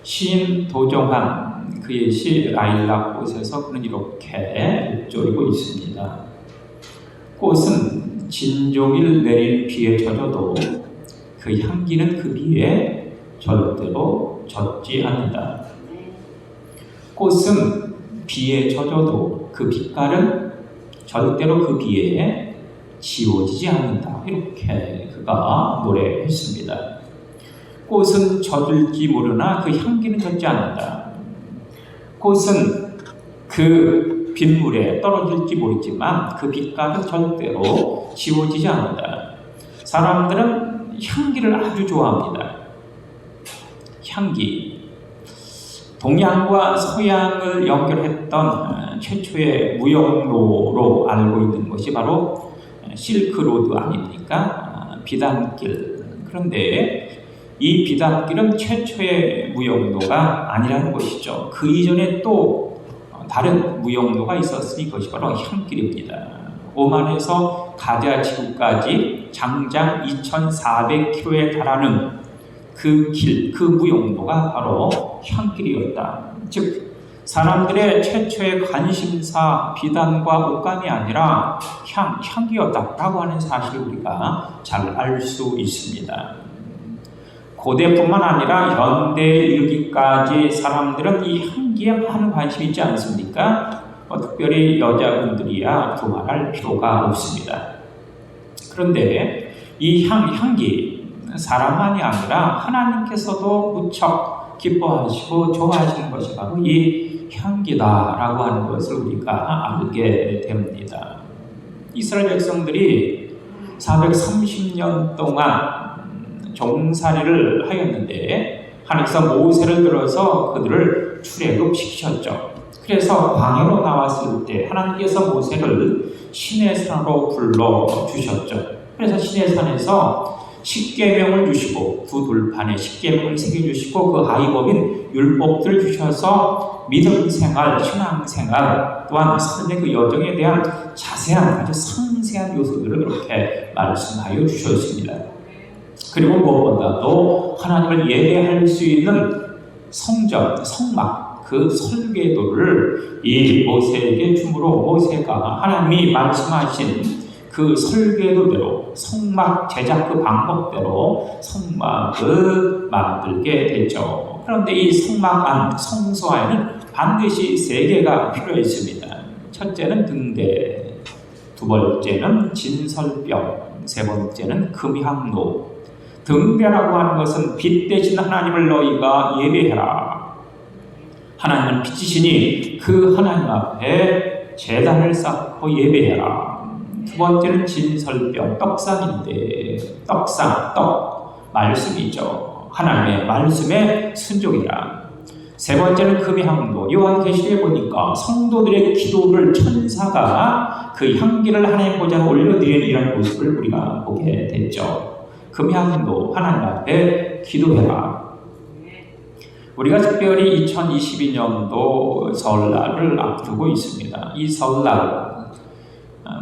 시인 도종환 그의 시 라일락꽃에서 그는 이렇게 읊조리고 있습니다. 꽃은 진종일 내릴 비에 젖어도 그 향기는 그 비에 절대로 젖지 않는다. 꽃은 비에 젖어도 그 빛깔은 절대로 그 비에 지워지지 않는다. 이렇게 그가 노래했습니다. 꽃은 젖을지 모르나 그 향기는 젖지 않는다. 꽃은 그 빗물에 떨어질지 모르지만 그 빛깔은 절대로 지워지지 않는다. 사람들은 향기를 아주 좋아합니다. 향기. 동양과 서양을 연결했던 최초의 무역로로 알고 있는 것이 바로 실크로드 아닙니까? 비단길. 그런데 이 비단길은 최초의 무역로가 아니라는 것이죠. 그 이전에 또 다른 무역로가 있었으니 그것이 바로 향길입니다. 오만에서 가자 지구까지 장장 2,400km에 달하는 그 길, 그 무역로가 바로 향길이었다. 즉 사람들의 최초의 관심사 비단과 옷감이 아니라 향기였다라고 하는 사실을 우리가 잘 알 수 있습니다. 고대뿐만 아니라 현대에 이르기까지 사람들은 이 향기에 많은 관심이 있지 않습니까? 특별히 여자분들이야 두말할 필요가 없습니다. 그런데 이 향기 사람만이 아니라 하나님께서도 무척 기뻐하시고 좋아하시는 것이 바로 이 향기다라고 하는 것을 우리가 알게 됩니다. 이스라엘 백성들이 430년 동안 종살이를 하였는데 하나님께서 모세를 들어서 그들을 출애굽시키셨죠. 그래서 광야로 나왔을 때 하나님께서 모세를 시내 산으로 불러주셨죠. 그래서 시내 산에서 십계명을 주시고 두 돌판에 십계명을 새겨주시고 그 하이법인 율법들을 주셔서 믿음 생활, 신앙 생활 또한 삶의 그 여정에 대한 자세한 아주 상세한 요소들을 그렇게 말씀하여 주셨습니다. 그리고 무엇보다도 하나님을 예배할 수 있는 성전, 성막 그 설계도를 이 모세에게 주므로 모세가 하나님이 말씀하신 그 설계도대로 성막 제작 그 방법대로 성막을 만들게 됐죠. 그런데 이 성막 안, 성소 안에는 반드시 3개가 필요했습니다. 첫째는 등대, 두 번째는 진설병, 세 번째는 금향로. 등대라고 하는 것은 빛 대신 하나님을 너희가 예배해라. 하나님은 빛이시니 그 하나님 앞에 제단을 쌓고 예배해라. 두 번째는 진설병, 떡상인데 떡상, 떡, 말씀이죠. 하나님의 말씀에 순종이라. 세 번째는 금향로. 요한계시록에 보니까 성도들의 기도를 천사가 그 향기를 하나님 보좌에 올려드리는 이런 모습을 우리가 보게 됐죠. 금향로, 하나님 앞에 기도해라. 우리가 특별히 2022년도 설날을 앞두고 있습니다. 이 설날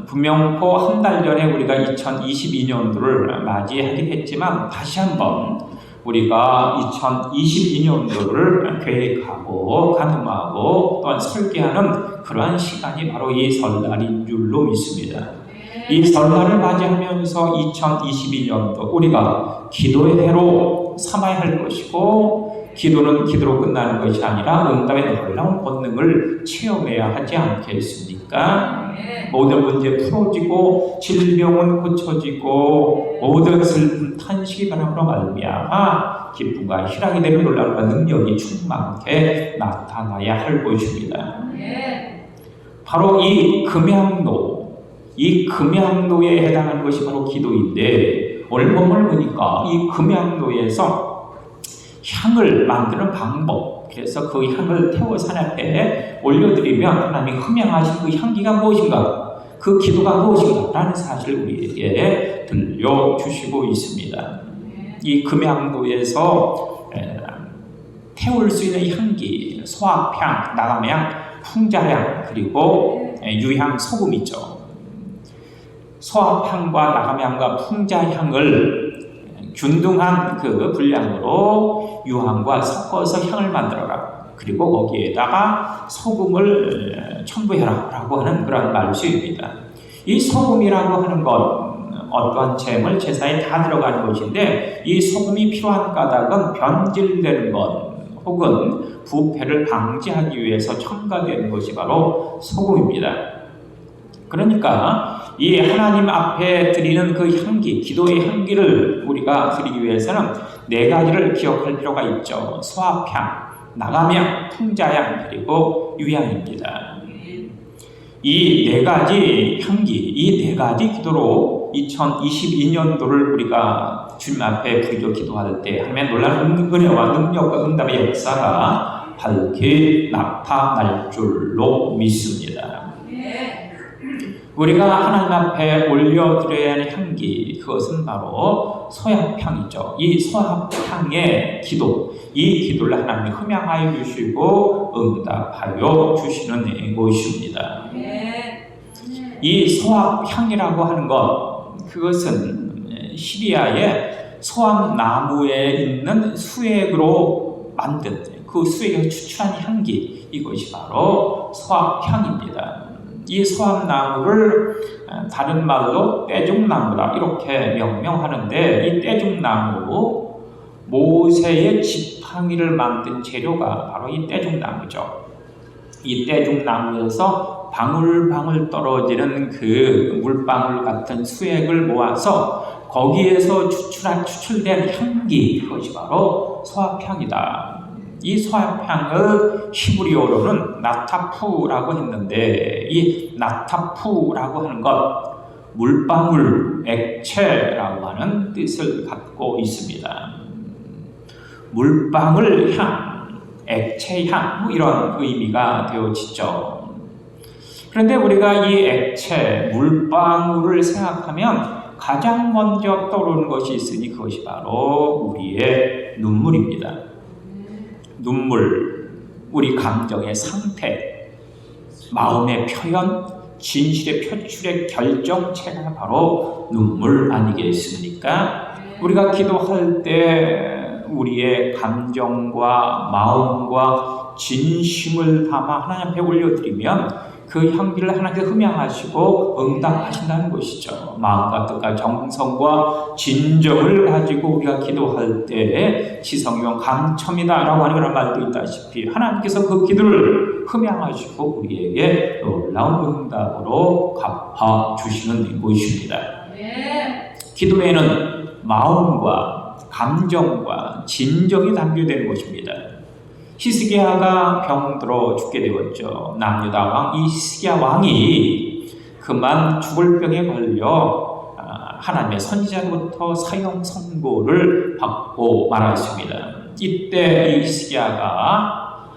분명코 한 달 전에 우리가 2022년도를 맞이하긴 했지만 다시 한번 우리가 2022년도를 계획하고 가늠하고 또한 설계하는 그러한 시간이 바로 이 설날인 줄로 믿습니다. 이 설날을 맞이하면서 2022년도 우리가 기도의 해로 삼아야 할 것이고 기도는 기도로 끝나는 것이 아니라 응답의 놀라운 본능을 체험해야 하지 않겠습니까? 모든 문제 풀어지고 질병은 고쳐지고 모든 슬픔 탄식이 변함으로 말미암아 기쁨과 희락이 되는 놀라운 능력이 충만하게 나타나야 할 것입니다. 바로 이 금향로, 이 금향로에 해당하는 것이 바로 기도인데 오늘 본문을 보니까 이 금향로에서 향을 만드는 방법, 그래서 그 향을 태워 산 앞에 올려드리면 하나님이 흠양하신 그 향기가 무엇인가, 그 기도가 무엇인가 라는 사실을 우리에게 들려주시고 있습니다. 이 금향로에서 태울 수 있는 향기, 소합향, 나감향, 풍자향, 그리고 유향, 소금이죠. 소합향과 나감향과 풍자향을 균등한 그 분량으로 유황과 섞어서 향을 만들어라. 그리고 거기에다가 소금을 첨부해라 라고 하는 그런 말씀입니다. 이 소금이라고 하는 건 어떠한 잼을 제사에 다 들어가는 것인데, 이 소금이 필요한 까닭은 변질되는 것 혹은 부패를 방지하기 위해서 첨가되는 것이 바로 소금입니다. 그러니까 이 하나님 앞에 드리는 그 향기, 기도의 향기를 우리가 드리기 위해서는 네 가지를 기억할 필요가 있죠. 소합향, 나감향, 풍자향, 그리고 유향입니다. 이 네 가지 향기, 이 네 가지 기도로 2022년도를 우리가 주님 앞에 부르짖어 기도할 때 하면 놀라운 은혜와 능력과 응답의 역사가 밝게 나타날 줄로 믿습니다. 우리가 하나님 앞에 올려드려야 하는 향기, 그것은 바로 소합향이죠. 이 소합향의 기도, 이 기도를 하나님이 흠양하여 주시고 응답하여 주시는 것입니다. 이 소합향이라고 하는 것, 그것은 시리아의 소합나무에 있는 수액으로 만든 그 수액에서 추출한 향기, 이것이 바로 소합향입니다. 이 소합나무를 다른 말로 떼죽나무다 이렇게 명명하는데, 이 떼죽나무, 모세의 지팡이를 만든 재료가 바로 이 떼죽나무죠. 이 떼죽나무에서 방울방울 떨어지는 그 물방울 같은 수액을 모아서 거기에서 추출된 향기, 그것이 바로 소합향이다. 이 소합향을 히브리어로는 나타푸라고 했는데, 이 나타푸라고 하는 것, 물방울, 액체라고 하는 뜻을 갖고 있습니다. 물방울 향, 액체 향, 이런 의미가 되어지죠. 그런데 우리가 이 액체, 물방울을 생각하면 가장 먼저 떠오르는 것이 있으니 그것이 바로 우리의 눈물입니다. 눈물, 우리 감정의 상태, 마음의 표현, 진실의 표출의 결정체가 바로 눈물 아니겠습니까? 우리가 기도할 때 우리의 감정과 마음과 진심을 담아 하나님 앞에 올려드리면 그 향기를 하나님께 흠양하시고 응답하신다는 것이죠. 마음과 뜻과 정성과 진정을 가지고 우리가 기도할 때 지성이요 강첨이다 라고 하는 그런 말도 있다시피 하나님께서 그 기도를 흠양하시고 우리에게 놀라운 응답으로 갚아주시는 것입니다. 기도에는 마음과 감정과 진정이 담겨되는 것입니다. 히스기야가 병들어 죽게 되었죠. 남유다 왕, 이 히스기야 왕이 그만 죽을 병에 걸려 하나님의 선지자로부터 사형 선고를 받고 말았습니다. 이때 이 히스기야가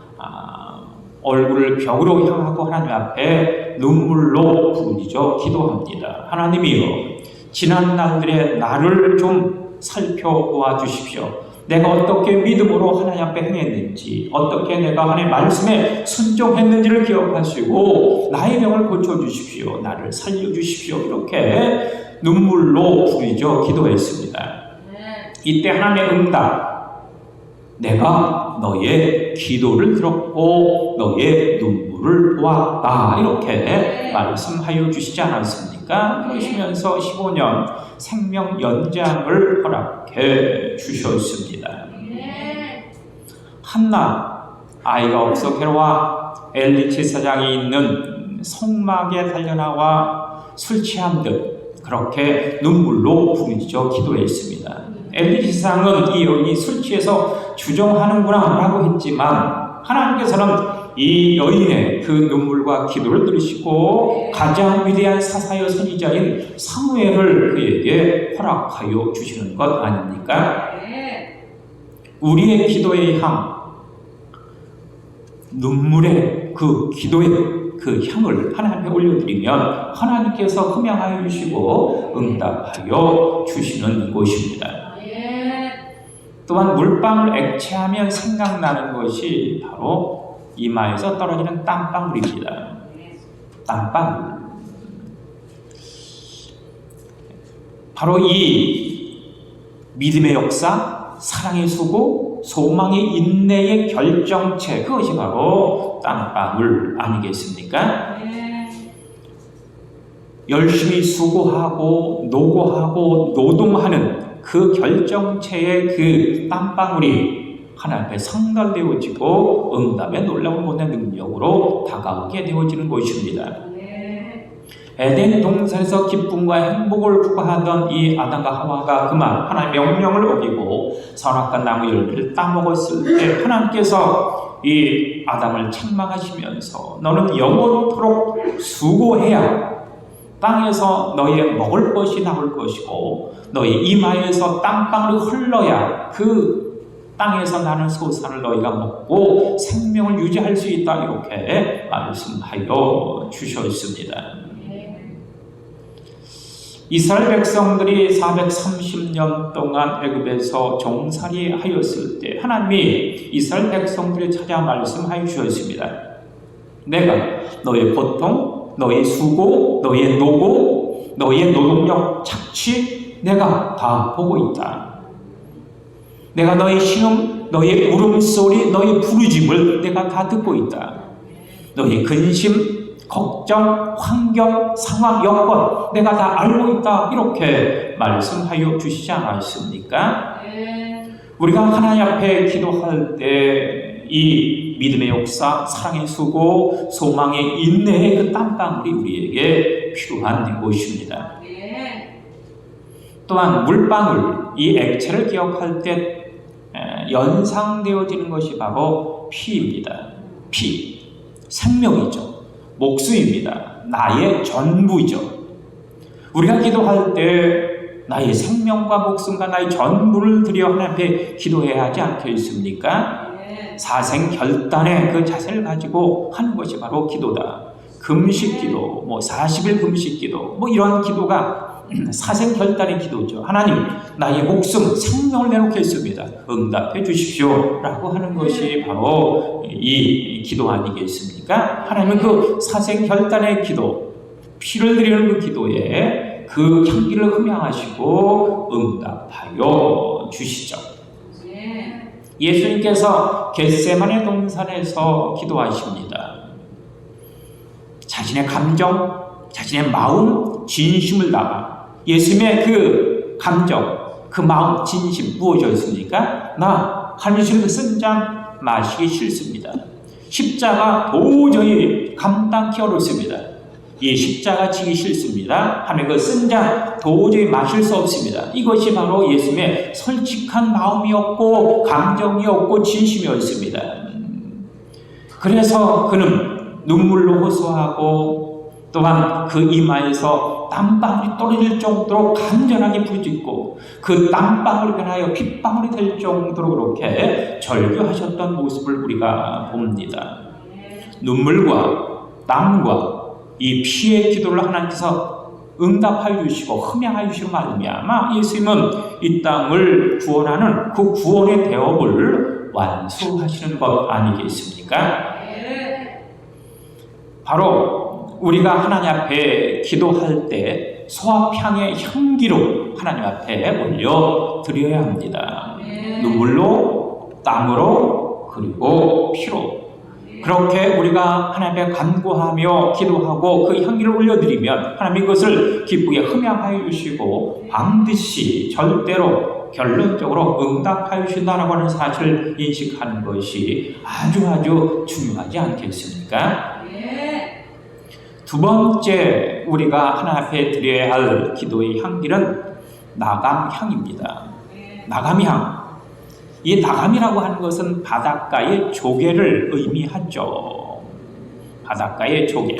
얼굴을 벽으로 향하고 하나님 앞에 눈물로 부르짖어 기도합니다. 하나님이여, 지난 날들의 나를 좀 살펴보아 주십시오. 내가 어떻게 믿음으로 하나님 앞에 행했는지, 어떻게 내가 하나님의 말씀에 순종했는지를 기억하시고 나의 병을 고쳐주십시오. 나를 살려주십시오. 이렇게 눈물로 부르짖어 기도했습니다. 이때 하나님의 응답, 내가 너의 기도를 들었고 너의 눈물을 보았다, 이렇게 말씀하여 주시지 않았습니까? 그러시면서 15년 생명 연장을 허락해 주셨습니다. 한나, 아이가 없어 괴로워 엘리 제사장이 있는 성막에 달려나와 술 취한 듯 그렇게 눈물로 부르짖어 기도했습니다. 엘리 제사장은 이 여인이 술 취해서 주정하는구나 라고 했지만 하나님께서는 이 여인의 그 눈물과 기도를 들으시고 가장 위대한 사사여 선지자인 사무엘을 그에게 허락하여 주시는 것 아닙니까? 우리의 기도의 향, 눈물의 그 기도의 그 향을 하나님께 올려드리면 하나님께서 흠양하여 주시고 응답하여 주시는 것입니다. 또한 물방울 액체하면 생각나는 것이 바로 이마에서 떨어지는 땀방울입니다. 땀방울. 바로 이 믿음의 역사, 사랑의 수고, 소망의 인내의 결정체, 그것이 바로 땀방울 아니겠습니까? 열심히 수고하고 노고하고 노동하는 그 결정체의 그 땀방울이 하나님 앞에 상달되어지고 응답의 놀라운 은혜 능력으로 다가오게 되어지는 것입니다. 에덴 동산에서 기쁨과 행복을 구하던 이 아담과 하와가 그만 하나님의 명령을 어기고 선악과 나무 열매를 따먹었을 때 하나님께서 이 아담을 책망하시면서 너는 영원토록 수고해야 땅에서 너의 먹을 것이 나올 것이고 너의 이마에서 땀방울이 흘러야 그 땅에서 나는 소산을 너희가 먹고 생명을 유지할 수 있다, 이렇게 말씀하여 주셨습니다. 이스라엘 백성들이 430년 동안 애굽에서 종살이 하였을 때 하나님이 이스라엘 백성들을 찾아 말씀하여 주셨습니다. 내가 너의 고통, 너의 수고, 너의 노고, 너의 노동력 착취 내가 다 보고 있다. 내가 너의 신음, 너의 울음소리, 너의 부르짐을 내가 다 듣고 있다. 너의 근심, 걱정, 환경, 상황, 여건 내가 다 알고 있다, 이렇게 말씀하여 주시지 않았습니까? 우리가 하나님 앞에 기도할 때 이 믿음의 역사, 사랑의 수고, 소망의 인내의 그 땀방울이 우리에게 필요한 것입니다. 또한 물방울, 이 액체를 기억할 때 연상되어지는 것이 바로 피입니다. 피, 생명이죠. 목숨입니다. 나의 전부이죠. 우리가 기도할 때 나의 생명과 목숨과 나의 전부를 들여 하나님 앞에 기도해야 하지 않겠습니까? 사생결단의 그 자세를 가지고 하는 것이 바로 기도다. 금식기도, 40일 금식기도, 이런 기도가 사생결단의 기도죠. 하나님, 나의 목숨, 생명을 내놓겠습니다. 응답해 주십시오. 라고 하는 것이 바로 이 기도 아니겠습니까? 하나님은 그 사생결단의 기도, 피를 드리는 그 기도에 그 향기를 흠양하시고 응답하여 주시죠. 예수님께서 겟세마네 동산에서 기도하십니다. 자신의 감정, 자신의 마음, 진심을 담아 예수님의 그 감정, 그 마음, 진심 무엇이었습니까? 나 하늘에서 쓴 잔 마시기 싫습니다. 십자가 도저히 감당하기 어렵습니다. 이 십자가 지기 싫습니다. 하며 그 쓴 잔 도저히 마실 수 없습니다. 이것이 바로 예수님의 솔직한 마음이었고 감정이었고 진심이었습니다. 그래서 그는 눈물로 호소하고 또한 그 이마에서 땀방울이 떨어질 정도로 간절하게 부르짖고 그 땀방울이 변하여 핏방울이 될 정도로 그렇게 절규하셨던 모습을 우리가 봅니다. 눈물과 땀과 이 피의 기도를 하나님께서 응답하여 주시고 흠양하여 주시고 말미암아 예수님은 이 땅을 구원하는 그 구원의 대업을 완수하시는 것 아니겠습니까? 바로 우리가 하나님 앞에 기도할 때 소합향의 향기로 하나님 앞에 올려드려야 합니다. 눈물로, 땀으로, 그리고 피로. 그렇게 우리가 하나님 앞에 간구하며 기도하고 그 향기를 올려드리면 하나님이 그것을 기쁘게 흠양하여 주시고 반드시 절대로 결론적으로 응답하여 주신다라고 하는 사실을 인식하는 것이 아주 중요하지 않겠습니까? 두 번째 우리가 하나님 앞에 드려야 할 기도의 향기는 나감향입니다. 나감향. 이 나감이라고 하는 것은 바닷가의 조개를 의미하죠. 바닷가의 조개.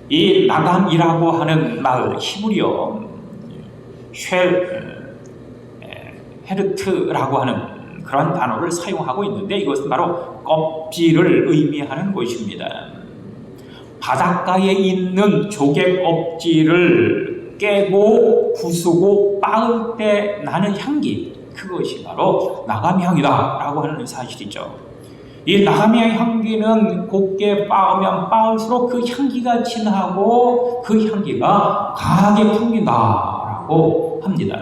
이 나감이라고 하는 말 히브리어 헤르트라고 하는 그런 단어를 사용하고 있는데 이것은 바로 껍질을 의미하는 것입니다. 바닷가에 있는 조개 껍질을 깨고 부수고 빻을 때 나는 향기, 그것이 바로 나감향이다 라고 하는 사실이죠. 이 나감향의 향기는 곱게 빻으면 빻을수록 그 향기가 진하고 그 향기가 강하게 풍긴다 라고 합니다.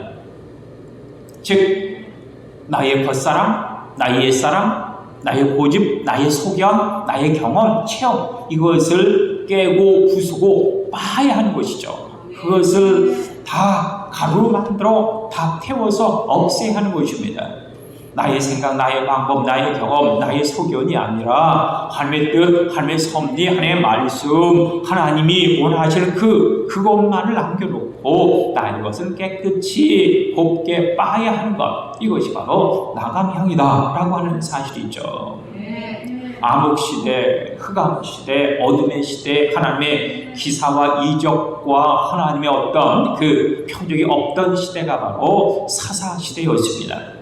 즉 나의 겉사람, 나의 옛사람, 나의 고집, 나의 소견, 나의 경험, 체험, 이것을 깨고 부수고 빠야 하는 것이죠. 그것을 다 가루로 만들어 다 태워서 없애야 하는 것입니다. 나의 생각, 나의 방법, 나의 경험, 나의 소견이 아니라 하나님의 뜻, 하나님의 섭리, 하나님의 말씀, 하나님이 원하시는 그것만을 남겨놓고 나의 것은 깨끗이 곱게 빠야 하는 것, 이것이 바로 나감향이다 라고 하는 사실이죠. 암흑시대, 흑암시대, 어둠의 시대, 하나님의 기사와 이적과 하나님의 어떤 그 표적이 없던 시대가 바로 사사시대였습니다.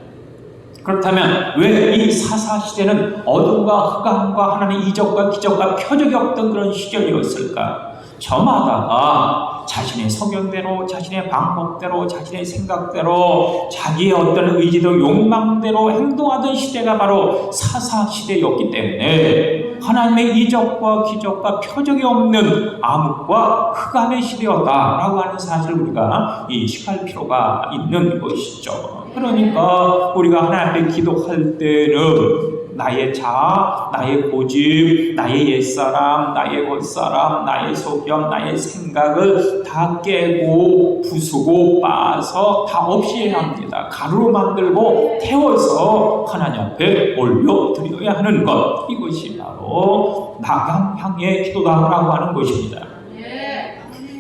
그렇다면 왜 이 사사시대는 어둠과 흑암과 하나님의 이적과 기적과 표적이 없던 그런 시절이었을까? 저마다가 자신의 소견대로, 자신의 방법대로, 자신의 생각대로, 자기의 어떤 의지도 욕망대로 행동하던 시대가 바로 사사시대였기 때문에 하나님의 이적과 기적과 표적이 없는 암흑과 흑암의 시대였다라고 하는 사실을 우리가 인식할 필요가 있는 것이죠. 그러니까 우리가 하나님 앞에 기도할 때는 나의 자아, 나의 고집, 나의 옛사람, 나의 겉사람, 나의 소견, 나의 생각을 다 깨고 부수고 빠서 다 없애야 합니다. 가루로 만들고 태워서 하나님 앞에 올려드려야 하는 것, 이것이 바로 나감향의 기도다라고 하는 것입니다.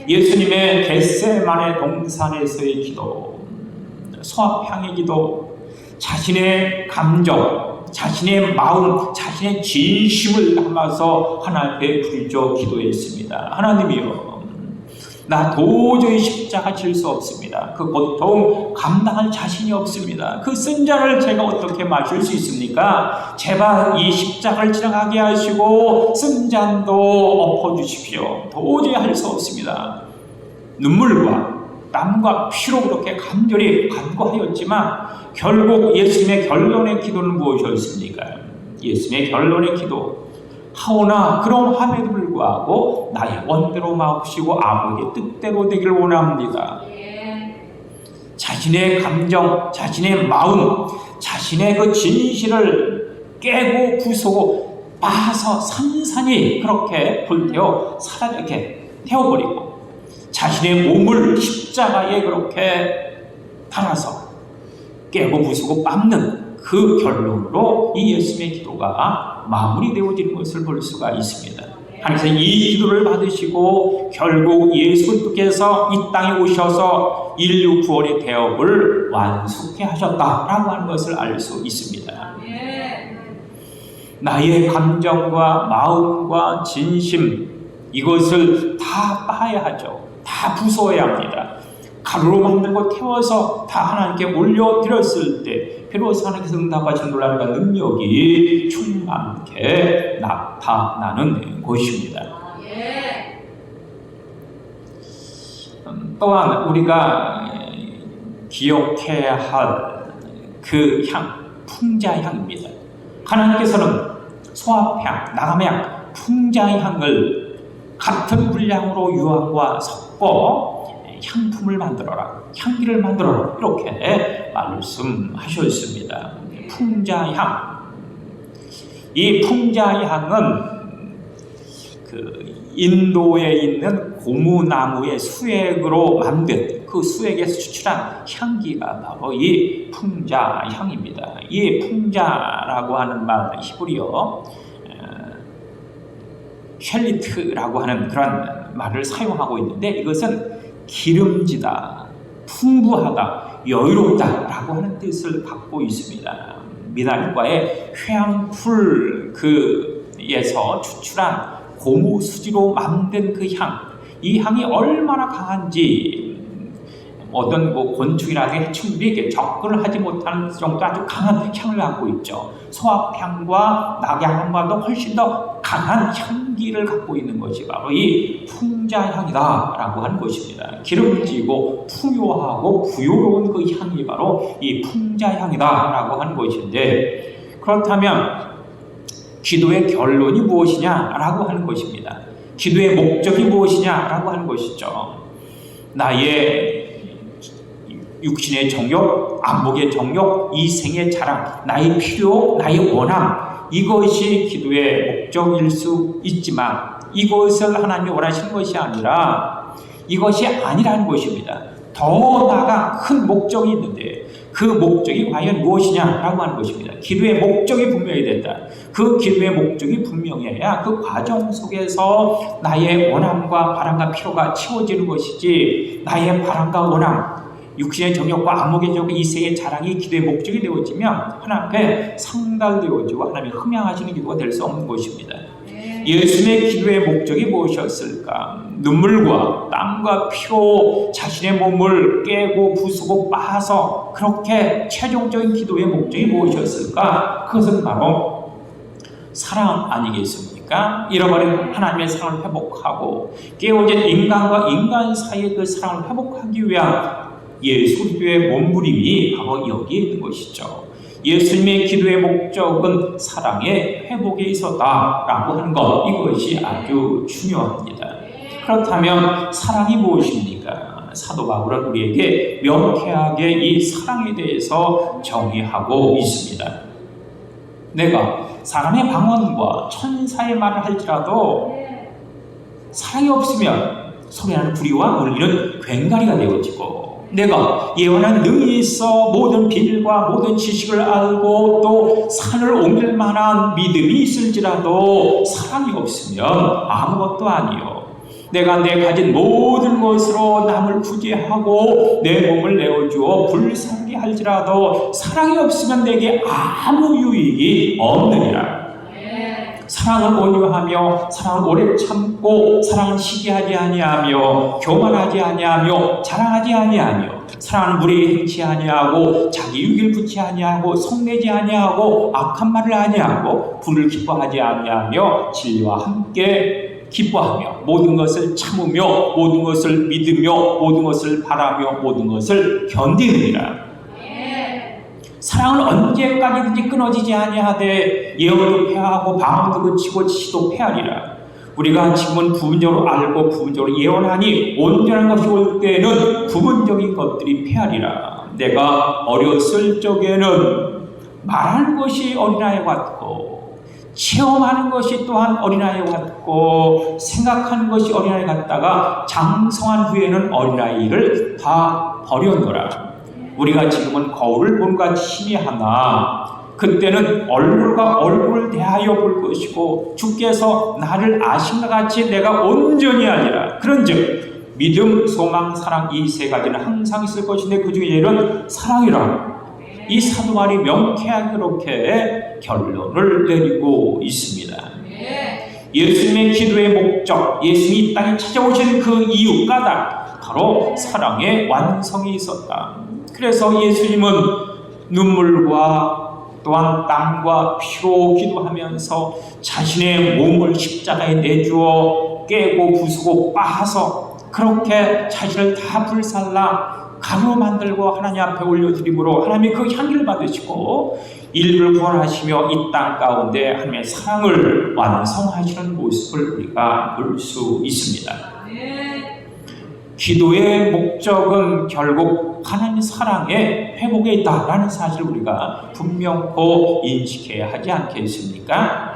예수님의 겟세마네 동산에서의 기도, 소합향의 기도, 자신의 감정, 자신의 마음, 자신의 진심을 담아서 하나님 앞에 부르짖어 기도했습니다. 하나님이여, 나 도저히 십자가 질 수 없습니다. 그 고통 감당할 자신이 없습니다. 그 쓴 잔을 제가 어떻게 마실 수 있습니까? 제발 이 십자가를 지나가게 하시고 쓴 잔도 엎어주십시오. 도저히 할 수 없습니다. 눈물과 땀과 피로 그렇게 간절히 간구하였지만 결국 예수님의 결론의 기도는 무엇이었습니까? 예수님의 결론의 기도, 하오나 그러함에도 불구하고 나의 원대로 마옵시고 아버지의 뜻대로 되기를 원합니다. 자신의 감정, 자신의 마음, 자신의 그 진실을 깨고 부수고 빠서 산산이 그렇게 불태워 사라지게 태워버리고 자신의 몸을 십자가에 그렇게 달아서 깨고 부수고 빱는 그 결론으로 이 예수님의 기도가 마무리되어지는 것을 볼 수가 있습니다. 하나님께서 이 기도를 받으시고 결국 예수 그리스도께서 이 땅에 오셔서 인류 구원의 대업을 완숙해 하셨다라고 하는 것을 알 수 있습니다. 나의 감정과 마음과 진심, 이것을 다 빠야 하죠. 다 부숴야 합니다. 가루로 만들고 태워서 다 하나님께 올려드렸을 때 비로소 하나님께서 응답하신 놀라운 능력이 충만케 나타나는 것입니다. 또한 우리가 기억해야 할 그 향, 풍자향입니다. 하나님께서는 소합향, 나감향, 풍자향을 같은 분량으로 유황과 섞어 향품을 만들어라, 향기를 만들어라, 이렇게 말씀하셨습니다. 풍자향, 이 풍자향은 그 인도에 있는 고무나무의 수액으로 만든 그 수액에서 추출한 향기가 바로 이 풍자향입니다. 이 풍자라고 하는 말, 히브리어 쉘리트라고 하는 그런 말을 사용하고 있는데, 이것은 기름지다, 풍부하다, 여유롭다라고 하는 뜻을 갖고 있습니다. 미나리과의 회양풀 그에서 추출한 고무 수지로 만든 그 향, 이 향이 얼마나 강한지 어떤 곤충이라든가 해충들이 접근을 하지 못하는 정도 아주 강한 향을 갖고 있죠. 소합향과 낙향향과도 훨씬 더 강한 향기를 갖고 있는 것이 바로 이 풍자향이다라고 하는 것입니다. 기름지고 풍요하고 부요로운 그 향이 바로 이 풍자향이다라고 하는 것인데, 그렇다면 기도의 결론이 무엇이냐라고 하는 것입니다. 기도의 목적이 무엇이냐라고 하는 것이죠. 나의 육신의 정욕, 안목의 정욕, 이생의 자랑, 나의 필요, 나의 원함, 이것이 기도의 목적일 수 있지만 이것을 하나님이 원하시는 것이 아니라 이것이 아니라는 것입니다. 더 나아가 큰 목적이 있는데 그 목적이 과연 무엇이냐라고 하는 것입니다. 기도의 목적이 분명히 된다. 그 기도의 목적이 분명해야 그 과정 속에서 나의 원함과 바람과 필요가 채워지는 것이지, 나의 바람과 원함, 육신의 정욕과 안목의 정욕, 이생의 자랑이 기도의 목적이 되어지면 하나님 앞에 상달되어지고 하나님이 흠양하시는 기도가 될 수 없는 것입니다. 예수님의 기도의 목적이 무엇이었을까? 눈물과 땀과 피로 자신의 몸을 깨고 부수고 빻아서 그렇게 최종적인 기도의 목적이 무엇이었을까? 그것은 바로 사랑 아니겠습니까? 잃어버린 하나님의 사랑을 회복하고 깨어진 인간과 인간 사이의 그 사랑을 회복하기 위한 예수 그리스도의 몸부림이 바로 여기에 있는 것이죠. 예수님의 기도의 목적은 사랑의 회복에 있었다라고 하는 것, 이것이 아주 중요합니다. 그렇다면 사랑이 무엇입니까? 사도 바울은 우리에게 명쾌하게 이 사랑에 대해서 정의하고 있습니다. 내가 사람의 방언과 천사의 말을 할지라도 사랑이 없으면 소리나는 부리와 울리는 괭가리가 되어지고, 내가 예언한 능이 있어 모든 비밀과 모든 지식을 알고 또 산을 옮길 만한 믿음이 있을지라도 사랑이 없으면 아무것도 아니요. 내가 내 가진 모든 것으로 남을 구제하고 내 몸을 내어주어 불쌍히 할지라도 사랑이 없으면 내게 아무 유익이 없느니라. 사랑은 온유하며 사랑은 오래 참고 사랑은 시기하지 아니하며 교만하지 아니하며 자랑하지 아니하며 사랑은 무례히 행치 아니하고 자기 유익을 붙지 아니하고 성내지 아니하고 악한 말을 아니하고 불을 기뻐하지 아니하며 진리와 함께 기뻐하며 모든 것을 참으며 모든 것을 믿으며 모든 것을 바라며 모든 것을 견디느니라. 사랑은 언제까지든지 끊어지지 아니하되 예언도 패하고 방언도 그치고 지시도 패하리라. 우리가 지금은 부분적으로 알고 부분적으로 예언하니 온전한 것이 올 때에는 부분적인 것들이 패하리라. 내가 어렸을 적에는 말하는 것이 어린아이 같고 체험하는 것이 또한 어린아이 같고 생각하는 것이 어린아이 같다가 장성한 후에는 어린아이를 다 버렸노라. 우리가 지금은 거울을 본 같이 희미하나 그때는 얼굴과 얼굴을 대하여 볼 것이고 주께서 나를 아신 것 같이 내가 온전히 하리라. 그런즉 믿음, 소망, 사랑 이 세 가지는 항상 있을 것인데 그 중에 제일은 사랑이라. 이 사도 바울이 명쾌하게 그렇게 결론을 내리고 있습니다. 예수님의 기도의 목적, 예수님이 이 땅에 찾아오신 그 이유, 까닭, 바로 사랑의 완성이 있었다. 그래서 예수님은 눈물과 또한 땀과 피로 기도하면서 자신의 몸을 십자가에 내주어 깨고 부수고 빻아서 그렇게 자신을 다 불살라 가루로 만들고 하나님 앞에 올려드림으로 하나님이 그 향기를 받으시고 인류를 구원하시며 이 땅 가운데 하나님의 사랑을 완성하시는 모습을 우리가 볼 수 있습니다. 기도의 목적은 결국 하나님 사랑의 회복에 있다라는 사실을 우리가 분명히 인식해야 하지 않겠습니까?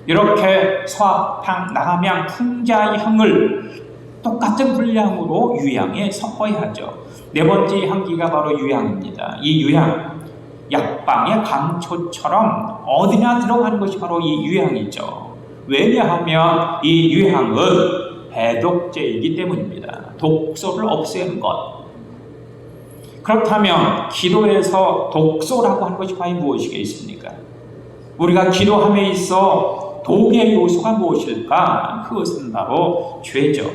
이렇게 서합향, 나감향, 풍자향을 똑같은 분량으로 유향에 섞어야 하죠. 네 번째 향기가 바로 유향입니다. 이 유향, 약방의 감초처럼 어디나 들어가는 것이 바로 이 유향이죠. 왜냐하면 이 유향은 해독제이기 때문입니다. 독소를 없애는 것. 그렇다면 기도에서 독소라고 하는 것이 과연 무엇이겠습니까? 우리가 기도함에 있어 독의 요소가 무엇일까? 그것은 바로 죄죠.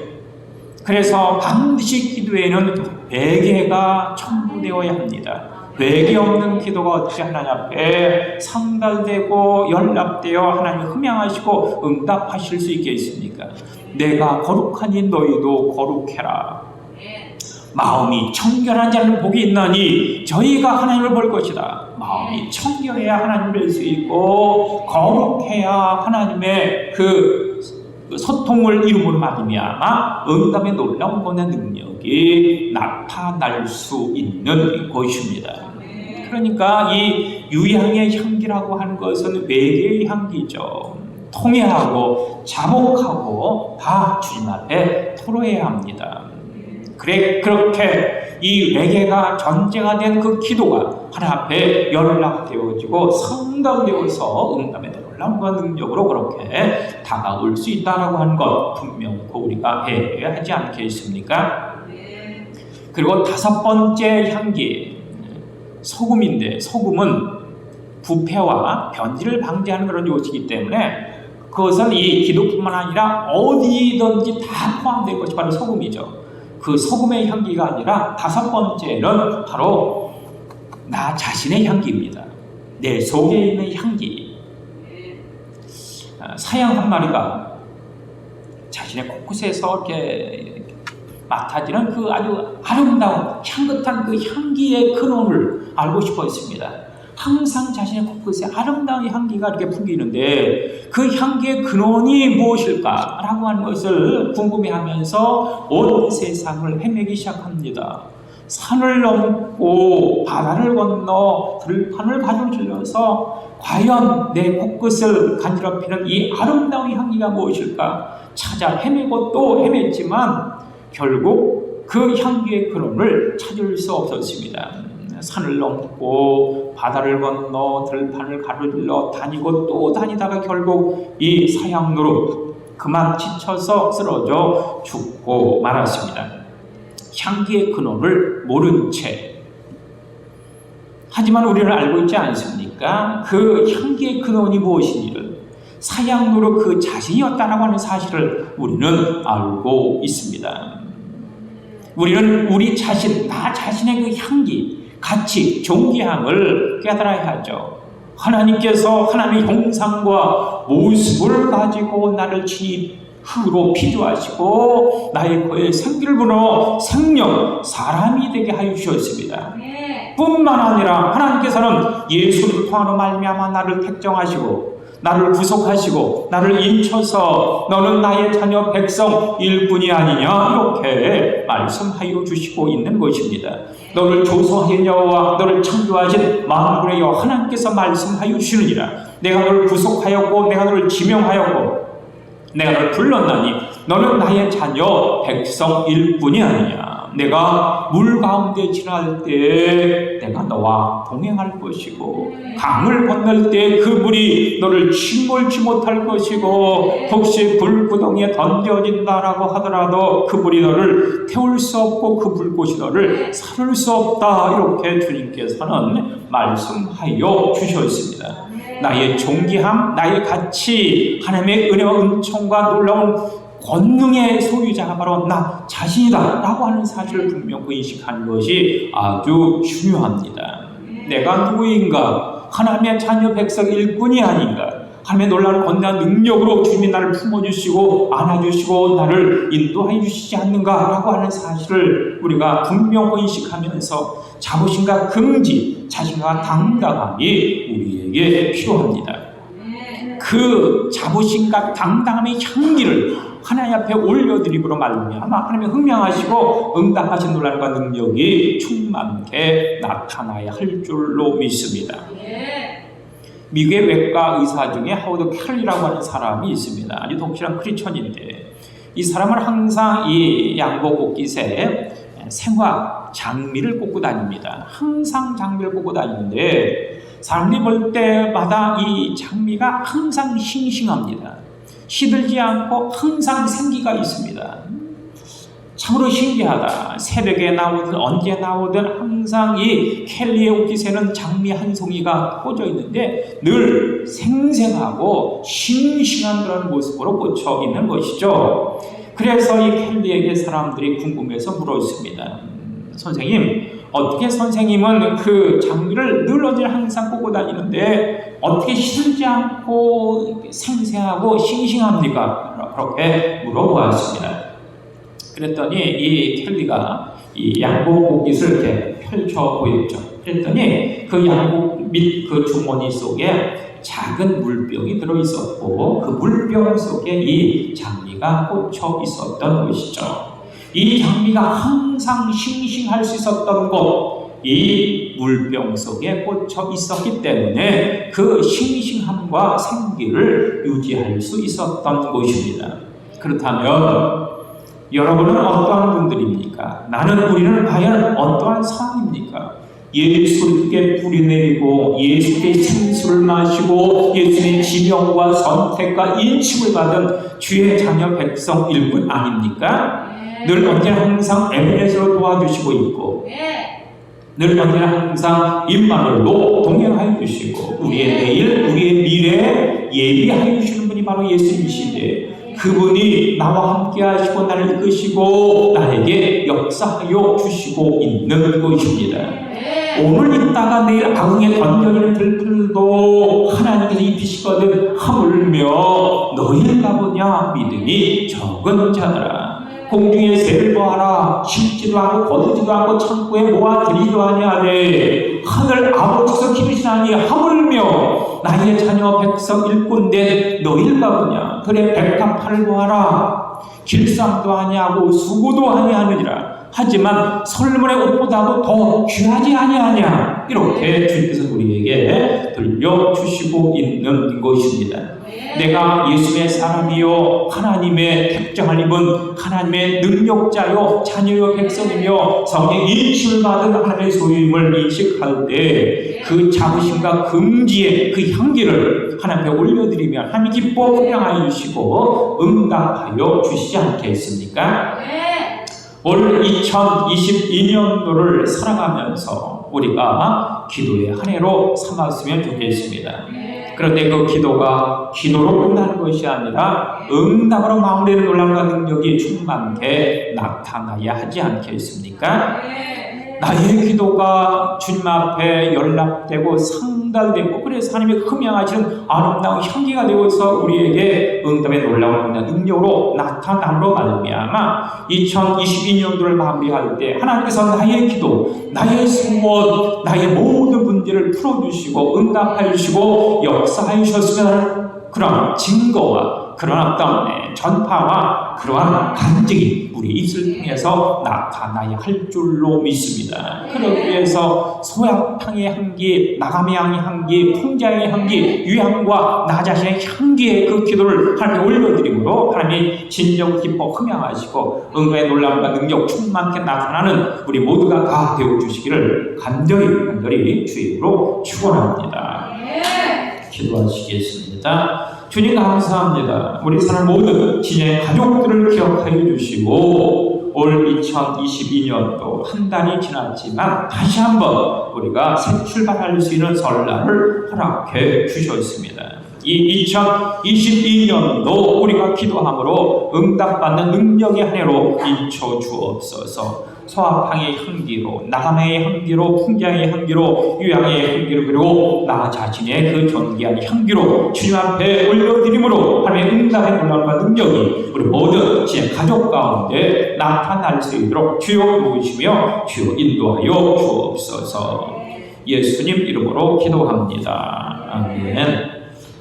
그래서 반드시 기도에는 회개가 첨부되어야 합니다. 회개 없는 기도가 어떻게 하나님 앞에 상달되고 연락되어 하나님 흠양하시고 응답하실 수 있겠습니까? 내가 거룩하니 너희도 거룩해라. 마음이 청결한 자는 복이 있나니 저희가 하나님을 볼 것이다. 마음이 청결해야 하나님을 볼 수 있고 거룩해야 하나님의 그 소통을 이루므로 말미암아 응답의 놀라운 권한 능력이 것들이 나타날 수 있는 것입니다. 그러니까 이 유향의 향기라고 하는 것은 외계의 향기죠. 통회하고 자복하고 다 주님 앞에 토로해야 합니다. 그렇게 이 외계가 전제가 된 그 기도가 하나님 앞에 연락되어지고 성당되어서 응답의 놀라움과 능력으로 그렇게 다가올 수 있다라고 하는 것 분명코 우리가 배워야 하지 않겠습니까? 그리고 다섯 번째 향기, 소금인데, 소금은 부패와 변질을 방지하는 그런 요소이기 때문에 그것은 이 기도뿐만 아니라 어디든지 다 포함된 것이 바로 소금이죠. 그 소금의 향기가 아니라 다섯 번째는 바로 나 자신의 향기입니다. 내 속에 있는 향기. 사양 한 마리가 자신의 곳곳에서 이렇게 맡아지는 그 아주 아름다운 향긋한 그 향기의 근원을 알고 싶었습니다. 항상 자신의 곳곳에 아름다운 향기가 이렇게 풍기는데 그 향기의 근원이 무엇일까라고 하는 것을 궁금해하면서 온 세상을 헤매기 시작합니다. 산을 넘고 바다를 건너 들판을 가로질러서 과연 내 곳곳을 간지럽히는 이 아름다운 향기가 무엇일까 찾아 헤매고 또 헤맸지만 결국 그 향기의 근원을 찾을 수 없었습니다. 산을 넘고 바다를 건너 들판을 가로질러 다니고 또 다니다가 결국 이 사양로로 그만 지쳐서 쓰러져 죽고 말았습니다. 향기의 근원을 모른 채. 하지만 우리는 알고 있지 않습니까? 그 향기의 근원이 무엇인지를 사양로로 그 자신이었다라고 하는 사실을 우리는 알고 있습니다. 우리는 우리 자신, 나 자신의 그 향기, 가치, 존귀함을 깨달아야 하죠. 하나님께서 하나님의 형상과 모습을 가지고 나를 흙으로 피조하시고 나의 코에 생기를 불어 생명, 사람이 되게 하여 주셨습니다. 뿐만 아니라 하나님께서는 예수를 통하여 말미암아 나를 택정하시고 나를 구속하시고 나를 인쳐서 너는 나의 자녀 백성 일꾼이 아니냐 이렇게 말씀하여 주시고 있는 것입니다. 너를 조성하신 여호와 너를 창조하신 만군의 여호와 하나님께서 말씀하여 주시느니라. 내가 너를 구속하였고 내가 너를 지명하였고 내가 너를 불렀나니 너는 나의 자녀 백성 일꾼이 아니냐. 내가 물 가운데 지날 때 내가 너와 동행할 것이고 강을 건널 때 그 물이 너를 침몰치 못할 것이고 혹시 불구덩이에 던져진다라고 하더라도 그 불이 너를 태울 수 없고 그 불꽃이 너를 사를 수 없다. 이렇게 주님께서는 말씀하여 주셨습니다. 나의 존귀함, 나의 가치, 하나님의 은혜와 은총과 놀라운 권능의 소유자가 바로 나 자신이다 라고 하는 사실을 분명히 인식하는 것이 아주 중요합니다. 내가 누구인가? 하나님의 자녀 백성 일꾼이 아닌가? 하나님의 놀라운 권능한 능력으로 주님이 나를 품어주시고 안아주시고 나를 인도해 주시지 않는가 라고 하는 사실을 우리가 분명히 인식하면서 자부심과 긍지, 자신과 당당함이 우리에게 필요합니다. 그 자부심과 당당함의 향기를 하나님 앞에 올려드림으로 말미암아 하나님의 흥명하시고 응답하신 놀라움과 능력이 충만케 나타나야 할 줄로 믿습니다. 미국의 외과 의사 중에 하워드 캐럴이라고 하는 사람이 있습니다. 아주 독실한 크리스천인데 이 사람은 항상 이 양복 옷깃에 생화 장미를 꽂고 다닙니다. 항상 장미를 꽂고 다니는데 사람들이 볼 때마다 이 장미가 항상 싱싱합니다. 시들지 않고 항상 생기가 있습니다. 참으로 신기하다. 새벽에 나오든 언제 나오든 항상 이 켈리의 옷깃에는 장미 한 송이가 꽂혀 있는데 늘 생생하고 싱싱한 그런 모습으로 꽂혀 있는 것이죠. 그래서 이 켈리에게 사람들이 궁금해서 물었습니다. 선생님, 어떻게 선생님은 그 장미를 늘 언제 항상 꽂고 다니는데 어떻게 시들지 않고 생생하고 싱싱합니까? 그렇게 물어보았습니다. 그랬더니 이 켈리가 이 양복 옷깃을 이렇게 펼쳐 보였죠. 그랬더니 그 양복 밑 그 주머니 속에 작은 물병이 들어 있었고 그 물병 속에 이 장미가 꽂혀 있었던 것이죠. 이 장미가 항상 싱싱할 수 있었던 곳, 이 물병 속에 꽂혀 있었기 때문에 그 싱싱함과 생기를 유지할 수 있었던 곳입니다. 그렇다면 여러분은 어떠한 분들입니까? 우리는 과연 어떠한 상황입니까? 예수께 뿌리내리고 예수께 생수를 마시고 예수의 지명과 선택과 인침을 받은 주의 자녀 백성일 뿐 아닙니까? 늘 언제나 항상 에베네스로 도와주시고 있고 늘 언제나 항상 임마누엘로 동행하여 주시고 우리의 내일, 우리의 미래에 예비하여 주시는 분이 바로 예수님이신데 그분이 나와 함께 하시고 나를 이끄시고 나에게 역사하여 주시고 있는 것입니다. 오늘 있다가 내일 악에 던져지는 들풀도 하나님께서 입히시거든 하물며 너희를 가보냐 믿음이 적은 자들아 공중의 새를 보아라 심지도 않고 거두지도 않고 창고에 모아들이도 아니하되 하늘 아버지께서 기르시나니 하물며 나의 자녀 백성 일꾼된 너희를 가보냐 그래 백합화를 보아라 길쌈도 아니하고 수고도 아니하느니라 하지만 솔로몬의 옷보다도 더 귀하지 아니하냐 이렇게 주님께서 우리에게 들려주시고 있는 것입니다. 내가 예수의 사람이요 하나님의 택정을 입은 하나님의 능력자요 자녀요 백성이며 성령의 인침을 받은 하나님의 소유임을 인식할 때 그 자부심과 긍지의 그 향기를 하나님 앞에 올려드리면 하나님 기뻐 분양하여 주시고 응답하여 주시지 않겠습니까? 올 2022년도를 살아가면서 우리가 기도의 한 해로 삼았으면 좋겠습니다. 그런데 그 기도가 기도로 끝나는 것이 아니라 응답으로 마무리되는 놀라움과 능력이 충만하게 나타나야 하지 않겠습니까? 나의 기도가 주님 앞에 연락되고 상달되고 그래서 하나님의 흠양하시는 아름다운 향기가 되어서 우리에게 응답의 놀라운 능력으로 나타남으로 말미암아 2022년도를 마무리할 때 하나님께서 나의 기도, 나의 소원, 나의 모든 문제를 풀어주시고 응답해 주시고 역사해 주셨으면 그런 증거와 그런 어떤 전파와 그러한 간증이 우리 입술 통해서 나타나야 할 줄로 믿습니다. 그러기 위해서 소약탕의 향기, 나감의 향기, 풍자의 향기, 유향과 나 자신의 향기의 그 기도를 하나님께 올려드림으로 하나님이 진정 기뻐 흠양하시고 응답의 놀라움과 능력 충만하게 나타나는 우리 모두가 다 되어주시기를 간절히 주의로 축원합니다. 기도하시겠습니다. 주님 감사합니다. 우리 사람 모든 진의 가족들을 기억하여 주시고 올 2022년도 한 달이 지났지만 다시 한번 우리가 새 출발할 수 있는 설날을 허락해 주셨습니다. 이 2022년도 우리가 기도함으로 응답받는 능력의 한 해로 인쳐 주옵소서. 소합향의 향기로, 나감의 향기로, 풍자의 향기로, 유향의 향기로 그리고 나 자신의 그 존귀한 향기로 주님 앞에 올려드림으로 하나님의 응답의 놀라움과 능력이 우리 모든 제 가족 가운데 나타날 수 있도록 주여 모시며 주여 인도하여 주옵소서. 예수님 이름으로 기도합니다. 아멘.